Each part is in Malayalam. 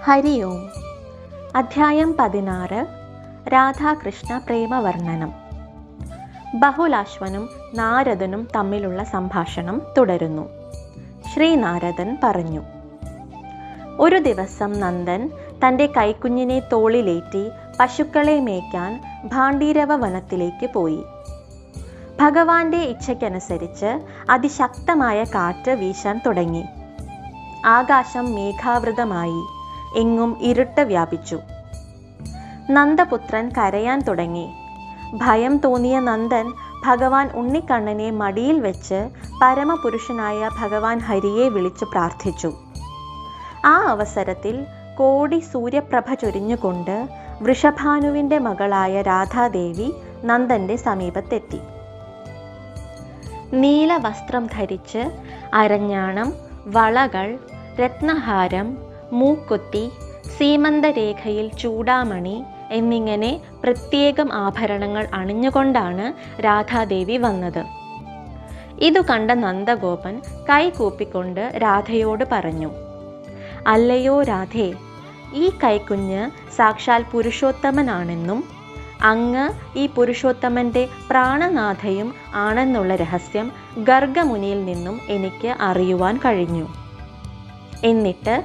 ഹരി ഓം. അധ്യായം 16. രാധാകൃഷ്ണ പ്രേമവർണ്ണനം. ബഹുലാശ്വനും നാരദനും തമ്മിലുള്ള സംഭാഷണം തുടരുന്നു. ശ്രീനാരദൻ പറഞ്ഞു: ഒരു ദിവസം നന്ദൻ തൻ്റെ കൈക്കുഞ്ഞിനെ തോളിലേറ്റി പശുക്കളെ മേയ്ക്കാൻ ഭാണ്ഡീരവ വനത്തിലേക്ക് പോയി. ഭഗവാന്റെ ഇച്ഛയ്ക്കനുസരിച്ച് അതിശക്തമായ കാറ്റ് വീശാൻ തുടങ്ങി. ആകാശം മേഘാവൃതമായി. എങ്ങും ഇരുട്ട് വ്യാപിച്ചു. നന്ദപുത്രൻ കരയാൻ തുടങ്ങി. ഭയം തോന്നിയ നന്ദൻ ഭഗവാൻ ഉണ്ണിക്കണ്ണനെ മടിയിൽ വെച്ച് പരമപുരുഷനായ ഭഗവാൻ ഹരിയെ വിളിച്ചു പ്രാർത്ഥിച്ചു. ആ അവസരത്തിൽ കോടി സൂര്യപ്രഭ ചൊരിഞ്ഞുകൊണ്ട് വൃഷഭാനുവിൻ്റെ മകളായ രാധാദേവി നന്ദൻ്റെ സമീപത്തെത്തി. നീല വസ്ത്രം ധരിച്ച് അരഞ്ഞാണം, വളകൾ, രത്നഹാരം, മൂക്കുത്തി, സീമന്തരേഖയിൽ ചൂടാമണി എന്നിങ്ങനെ പ്രത്യേകം ആഭരണങ്ങൾ അണിഞ്ഞുകൊണ്ടാണ് രാധാദേവി വന്നത്. ഇതു കണ്ട നന്ദഗോപൻ കൈകൂപ്പിക്കൊണ്ട് രാധയോട് പറഞ്ഞു: അല്ലയോ രാധേ, ഈ കൈക്കുഞ്ഞ് സാക്ഷാൽ പുരുഷോത്തമനാണെന്നും അങ്ങ് ഈ പുരുഷോത്തമൻ്റെ പ്രാണനാഥയും ആണെന്നുള്ള രഹസ്യം ഗർഗമുനിയിൽ നിന്നും എനിക്ക് അറിയുവാൻ കഴിഞ്ഞു. എന്നിട്ട്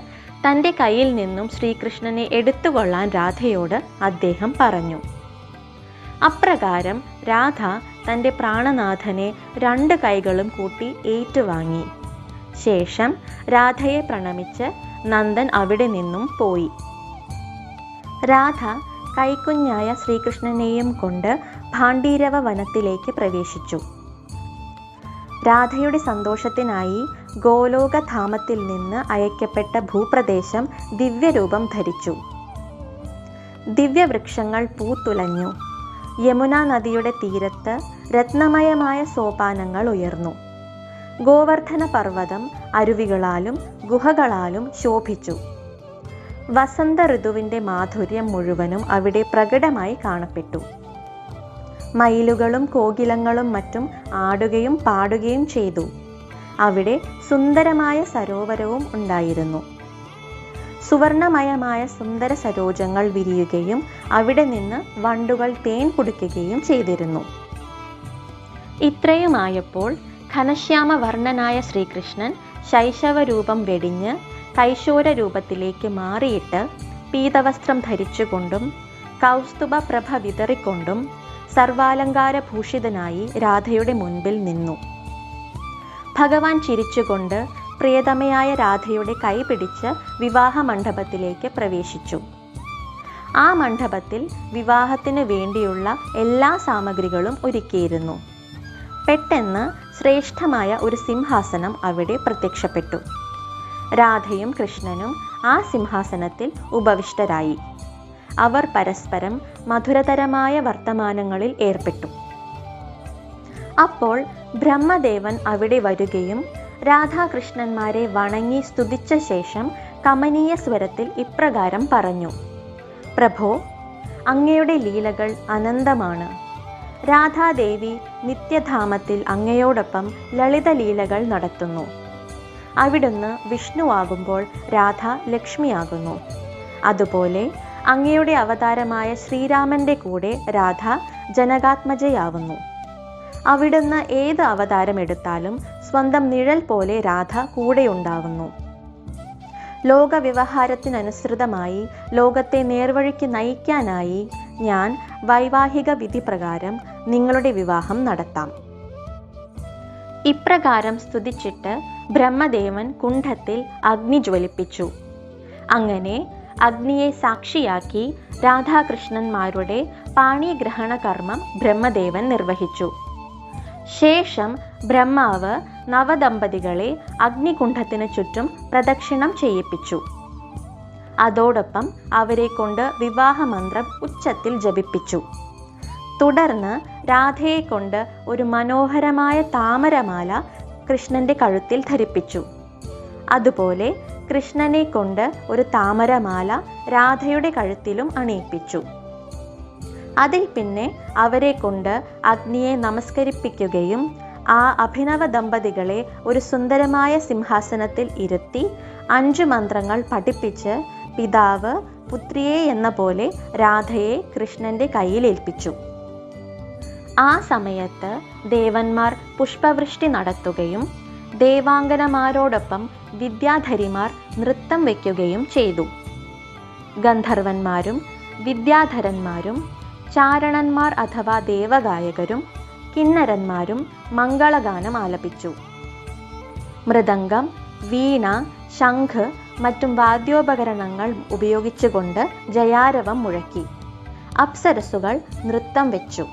തൻ്റെ കയ്യിൽ നിന്നും ശ്രീകൃഷ്ണനെ എടുത്തുകൊള്ളാൻ രാധയോട് അദ്ദേഹം പറഞ്ഞു. അപ്രകാരം രാധ തൻ്റെ പ്രാണനാഥനെ 2 കൈകളും കൂട്ടി ഏറ്റുവാങ്ങി. ശേഷം രാധയെ പ്രണമിച്ച് നന്ദൻ അവിടെ നിന്നും പോയി. രാധ കൈക്കുഞ്ഞായ ശ്രീകൃഷ്ണനെയും കൊണ്ട് ഭാണ്ഡീരവ വനത്തിലേക്ക് പ്രവേശിച്ചു. രാധയുടെ സന്തോഷത്തിനായി ഗോലോകധാമത്തിൽ നിന്ന് അയക്കപ്പെട്ട ഭൂപ്രദേശം ദിവ്യരൂപം ധരിച്ചു. ദിവ്യവൃക്ഷങ്ങൾ പൂത്തുലഞ്ഞു. യമുനാ നദിയുടെ തീരത്ത് രത്നമയമായ സോപാനങ്ങൾ ഉയർന്നു. ഗോവർദ്ധന പർവ്വതം അരുവികളാലും ഗുഹകളാലും ശോഭിച്ചു. വസന്ത ഋതുവിൻ്റെ മാധുര്യം മുഴുവനും അവിടെ പ്രകടമായി കാണപ്പെട്ടു. മയിലുകളും കോകിലങ്ങളും മറ്റും ആടുകയും പാടുകയും ചെയ്തു. അവിടെ സുന്ദരമായ സരോവരവും ഉണ്ടായിരുന്നു. സുവർണമയമായ സുന്ദര സരോജങ്ങൾ വിരിയുകയും അവിടെ നിന്ന് വണ്ടുകൾ തേൻ കുടിക്കുകയും ചെയ്തിരുന്നു. ഇത്രയുമായപ്പോൾ ഘനശ്യാമവർണ്ണനായ ശ്രീകൃഷ്ണൻ ശൈശവരൂപം വെടിഞ്ഞ് കൈശോര രൂപത്തിലേക്ക് മാറിയിട്ട് പീതവസ്ത്രം ധരിച്ചുകൊണ്ടും കൗസ്തുഭ പ്രഭ വിതറിക്കൊണ്ടും സർവാലങ്കാരഭൂഷിതനായി രാധയുടെ മുൻപിൽ നിന്നു. ഭഗവാൻ ചിരിച്ചുകൊണ്ട് പ്രിയതമയായ രാധയുടെ കൈ പിടിച്ച് വിവാഹ മണ്ഡപത്തിലേക്ക് പ്രവേശിച്ചു. ആ മണ്ഡപത്തിൽ വിവാഹത്തിന് വേണ്ടിയുള്ള എല്ലാ സാമഗ്രികളും ഒരുക്കിയിരുന്നു. പെട്ടെന്ന് ശ്രേഷ്ഠമായ ഒരു സിംഹാസനം അവിടെ പ്രത്യക്ഷപ്പെട്ടു. രാധയും കൃഷ്ണനും ആ സിംഹാസനത്തിൽ ഉപവിഷ്ടരായി. അവർ പരസ്പരം മധുരതരമായ വർത്തമാനങ്ങളിൽ ഏർപ്പെട്ടു. അപ്പോൾ ബ്രഹ്മദേവൻ അവിടെ വരികയും രാധാകൃഷ്ണന്മാരെ വണങ്ങി സ്തുതിച്ച ശേഷം കമനീയ സ്വരത്തിൽ ഇപ്രകാരം പറഞ്ഞു: പ്രഭോ, അങ്ങയുടെ ലീലകൾ അനന്തമാണ്. രാധാദേവി നിത്യധാമത്തിൽ അങ്ങയോടൊപ്പം ലളിത ലീലകൾ നടത്തുന്നു. അവിടുന്ന് വിഷ്ണുവാകുമ്പോൾ രാധ ലക്ഷ്മിയാകുന്നു. അതുപോലെ അങ്ങയുടെ അവതാരമായ ശ്രീരാമൻ്റെ കൂടെ രാധ ജനകാത്മജയാവുന്നു. അവിടുന്ന് ഏത് അവതാരമെടുത്താലും സ്വന്തം നിഴൽ പോലെ രാധ കൂടെയുണ്ടാവുന്നു. ലോകവ്യവഹാരത്തിനനുസൃതമായി ലോകത്തെ നേർവഴിക്ക് നയിക്കാനായി ഞാൻ വൈവാഹിക വിധി പ്രകാരം നിങ്ങളുടെ വിവാഹം നടത്താം. ഇപ്രകാരം സ്തുതിച്ചിട്ട് ബ്രഹ്മദേവൻ കുണ്ഠത്തിൽ അഗ്നി ജ്വലിപ്പിച്ചു. അങ്ങനെ അഗ്നിയെ സാക്ഷിയാക്കി രാധാകൃഷ്ണന്മാരുടെ പാണിഗ്രഹണ കർമ്മം ബ്രഹ്മദേവൻ നിർവഹിച്ചു. ശേഷം ബ്രഹ്മാവ് നവദമ്പതികളെ അഗ്നികുണ്ഠത്തിന് ചുറ്റും പ്രദക്ഷിണം ചെയ്യിപ്പിച്ചു. അതോടൊപ്പം അവരെ കൊണ്ട് വിവാഹമന്ത്രം ഉച്ചത്തിൽ ജപിപ്പിച്ചു. തുടർന്ന് രാധയെ കൊണ്ട് ഒരു മനോഹരമായ താമരമാല കൃഷ്ണന്റെ കഴുത്തിൽ ധരിപ്പിച്ചു. അതുപോലെ കൃഷ്ണനെ കൊണ്ട് ഒരു താമരമാല രാധയുടെ കഴുത്തിലും അണിയിപ്പിച്ചു. അതിൽ പിന്നെ അവരെ കൊണ്ട് അഗ്നിയെ നമസ്കരിപ്പിക്കുകയും ആ അഭിനവ ദമ്പതികളെ ഒരു സുന്ദരമായ സിംഹാസനത്തിൽ ഇരുത്തി 5 മന്ത്രങ്ങൾ പഠിപ്പിച്ച് പിതാവ് പുത്രിയെ എന്ന പോലെ രാധയെ കൃഷ്ണന്റെ കയ്യിൽ ഏൽപ്പിച്ചു. ആ സമയത്ത് ദേവന്മാർ പുഷ്പവൃഷ്ടി നടത്തുകയും ദേവാംഗനമാരോടൊപ്പം വിദ്യാധരിമാർ നൃത്തം വയ്ക്കുകയും ചെയ്തു. ഗന്ധർവന്മാരും വിദ്യാധരന്മാരും ചാരണന്മാർ അഥവാ ദേവഗായകരും കിന്നരന്മാരും മംഗളഗാനം ആലപിച്ചു. മൃദംഗം, വീണ, ശംഖ് മറ്റും വാദ്യോപകരണങ്ങൾ ഉപയോഗിച്ചുകൊണ്ട് ജയാരവം മുഴക്കി. അപ്സരസുകൾ നൃത്തം വെച്ചു.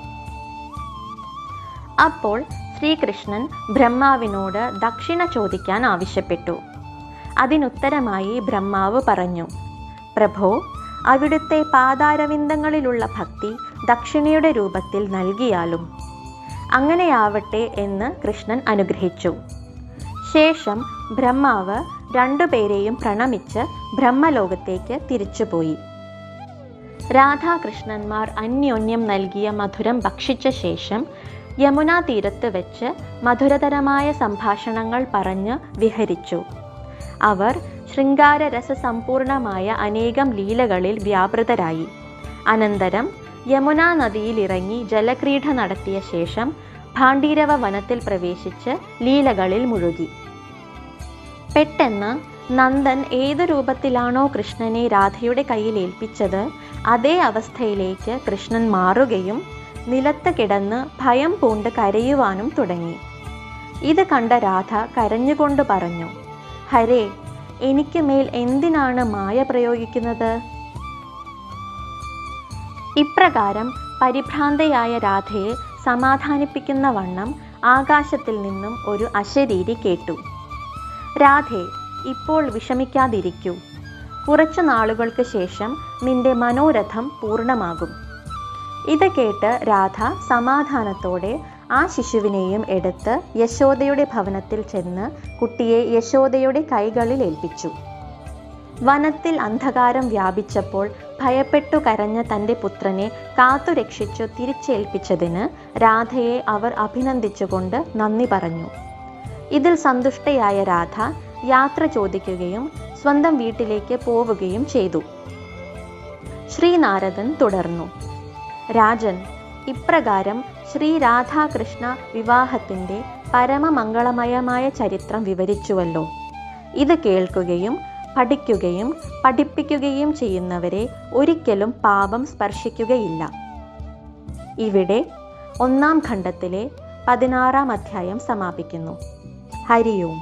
അപ്പോൾ ശ്രീകൃഷ്ണൻ ബ്രഹ്മാവിനോട് ദക്ഷിണ ചോദിക്കാൻ ആവശ്യപ്പെട്ടു. അതിനുത്തരമായി ബ്രഹ്മാവ് പറഞ്ഞു, പ്രഭോ, അവിടുത്തെ പാദാരവിന്ദങ്ങളിലുള്ള ഭക്തി ദക്ഷിണയുടെ രൂപത്തിൽ നൽകിയാലും. അങ്ങനെയാവട്ടെ എന്ന് കൃഷ്ണൻ അനുഗ്രഹിച്ചു. ശേഷം ബ്രഹ്മാവ് രണ്ടുപേരെയും പ്രണമിച്ച് ബ്രഹ്മലോകത്തേക്ക് തിരിച്ചുപോയി. രാധാകൃഷ്ണന്മാർ അന്യോന്യം നൽകിയ മധുരം ഭക്ഷിച്ച ശേഷം യമുനാ തീരത്ത് വെച്ച് മധുരതരമായ സംഭാഷണങ്ങൾ പറഞ്ഞ് വിഹരിച്ചു. അവർ ശൃംഗാരരസസമ്പൂർണമായ അനേകം ലീലകളിൽ വ്യാപൃതരായി. അനന്തരം യമുനാ നദിയിൽ ഇറങ്ങി ജലക്രീഡ നടത്തിയ ശേഷം ഭാണ്ഡീരവ വനത്തിൽ പ്രവേശിച്ച് ലീലകളിൽ മുഴുകി. പെട്ടെന്ന് നന്ദൻ ഏതു രൂപത്തിലാണോ കൃഷ്ണനെ രാധയുടെ കയ്യിൽ ഏൽപ്പിച്ചത് അതേ അവസ്ഥയിലേക്ക് കൃഷ്ണൻ മാറുകയും നിലത്ത് കിടന്ന് ഭയം പൂണ്ട് കരയുവാനും തുടങ്ങി. ഇത് കണ്ട രാധ കരഞ്ഞുകൊണ്ട് പറഞ്ഞു, ഹരേ, എനിക്ക് മേൽ എന്തിനാണ് മായ പ്രയോഗിക്കുന്നത്? ഇപ്രകാരം പരിഭ്രാന്തയായ രാധയെ സമാധാനിപ്പിക്കുന്ന വണ്ണം ആകാശത്തിൽ നിന്നും ഒരു അശരീരി കേട്ടു. രാധേ, ഇപ്പോൾ വിഷമിക്കാതിരിക്കൂ. കുറച്ചു നാളുകൾക്ക് ശേഷം നിന്റെ മനോരഥം പൂർണ്ണമാകും. ഇത് കേട്ട് രാധ സമാധാനത്തോടെ ആ ശിശുവിനെയും എടുത്ത് യശോദയുടെ ഭവനത്തിൽ ചെന്ന് കുട്ടിയെ യശോദയുടെ കൈകളിൽ ഏൽപ്പിച്ചു. വനത്തിൽ അന്ധകാരം വ്യാപിച്ചപ്പോൾ ഭയപ്പെട്ടു കരഞ്ഞ തൻ്റെ പുത്രനെ കാത്തുരക്ഷിച്ചു തിരിച്ചേൽപ്പിച്ചതിന് രാധയെ അവർ അഭിനന്ദിച്ചുകൊണ്ട് നന്ദി പറഞ്ഞു. ഇതിൽ സന്തുഷ്ടയായ രാധ യാത്ര ചോദിക്കുകയും സ്വന്തം വീട്ടിലേക്ക് പോവുകയും ചെയ്തു. ശ്രീനാരദൻ തുടർന്നു, രാജൻ, ഇപ്രകാരം ശ്രീ രാധാകൃഷ്ണ വിവാഹത്തിൻ്റെ പരമമംഗളമയമായ ചരിത്രം വിവരിച്ചുവല്ലോ. ഇത് കേൾക്കുകയും പഠിക്കുകയും പഠിപ്പിക്കുകയും ചെയ്യുന്നവരെ ഒരിക്കലും പാപം സ്പർശിക്കുകയില്ല. ഇവിടെ 1-ാം ഖണ്ഡത്തിലെ 16-ാം അധ്യായം സമാപിക്കുന്നു. ഹരി ഓം.